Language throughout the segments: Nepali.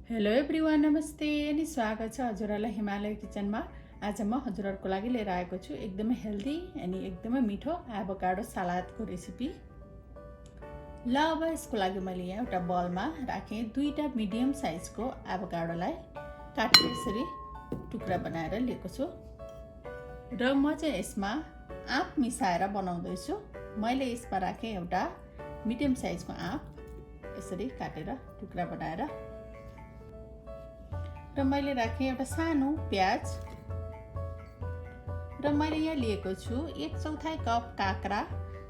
हेलो एभ्रिवान, नमस्ते अनि स्वागत छ हजुरहरूलाई हिमालय किचनमा। आज म हजुरहरूको लागि लिएर आएको छु एकदमै हेल्दी अनि एकदमै मिठो एभोकाडो सलादको रेसिपी। ल अब यसको लागि मैले यहाँ एउटा बलमा राखेँ। दुईटा मिडियम साइजको एभोकाडोलाई काटेर यसरी टुक्रा बनाएर लिएको छु र म चाहिँ यसमा आँप मिसाएर बनाउँदैछु। मैले यसमा राखेँ एउटा मिडियम साइजको आँप यसरी काटेर टुक्रा बनाएर र मैले राखेँ एउटा सानो प्याज र मैले यहाँ लिएको छु 1/4 कप काँक्रा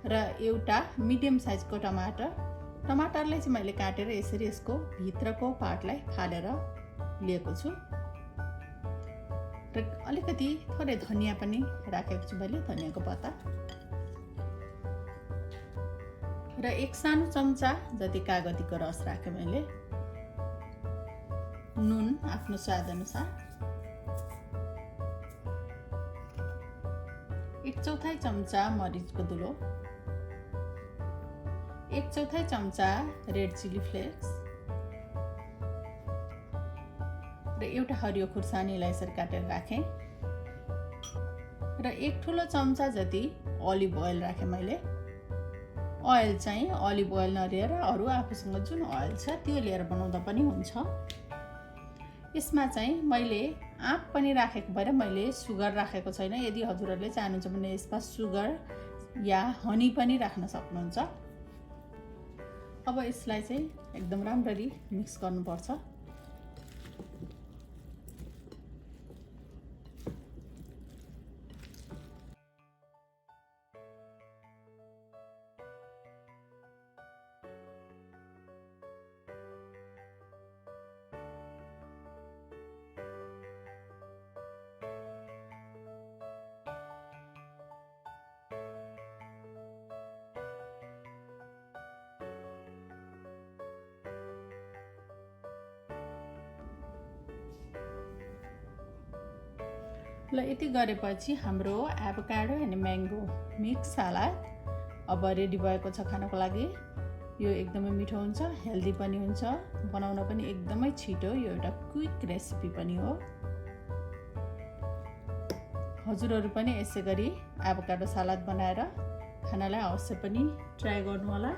र एउटा मिडियम साइजको टमाटरलाई चाहिँ मैले काटेर यसरी यसको भित्रको पार्टलाई फालेर लिएको छु र अलिकति थोरै धनिया पनि राखेको छु मैले, धनियाको पत्ता र एक सानो चम्चा जति कागतीको रस राखेँ मैले, नुन आफ्नो स्वाद अनुसार, 1/4 चम्चा मरिचको धुलो, 1/4 चम्चा रेड चिली फ्लेक्स र एउटा हरियो खुर्सानीलाई यसरी काटेर राखेँ र एक ठुलो चम्चा जति अलिभ ओइल राखेँ मैले। ओइल चाहिँ अलिभ ओइल नलिएर अरू आफूसँग जुन ओइल छ त्यो लिएर बनाउँदा पनि हुन्छ। यसमा चाहिँ मैले आँप पनि राखेको भएर मैले सुगर राखेको छैन। यदि हजुरहरूले चाहनुहुन्छ भने यसमा सुगर या हनी पनि राख्न सक्नुहुन्छ। अब यसलाई चाहिँ एकदम राम्ररी मिक्स गर्नुपर्छ। ल यति गरेपछि हाम्रो एभोकाडो अनि म्याङ्गो मिक्स सलाद अब रेडी भएको छ खानको लागि। यो एकदमै मिठो हुन्छ, हेल्दी पनि हुन्छ, बनाउन पनि एकदमै छिटो, यो एउटा क्विक रेसिपी पनि हो। हजुरहरू पनि यसै गरी एभोकाडो सलाद बनाएर खानालाई अवश्य पनि ट्राई गर्नु होला।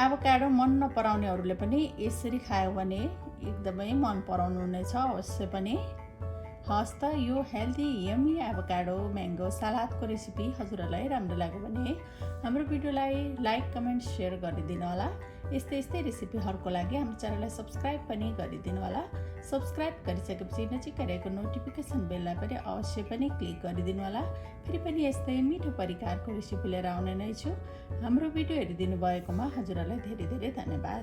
एभोकाडो मन नपराउनेहरूले पनि यसरी खायो भने एकदमै मन पराउनु हुनेछ अवश्य पनि। हस् त यो हेल्दी यमी एभोकाडो म्याङ्गो सलादको रेसिपी हजुरहरूलाई राम्रो लाग्यो भने हाम्रो भिडियोलाई लाइक, कमेन्ट, सेयर गरिदिनु होला। यस्तै रेसिपीहरूको लागि हाम्रो च्यानललाई सब्सक्राइब पनि गरिदिनु होला। सब्सक्राइब गरिसकेपछि नजिकै रहेको नोटिफिकेसन बेललाई पनि अवश्य पनि क्लिक गरिदिनु होला। फेरि पनि यस्तै मिठो परिकारको रेसिपी लिएर आउने नै छु। हाम्रो भिडियो हेरिदिनु भएकोमा हजुरहरूलाई धेरै धेरै धन्यवाद।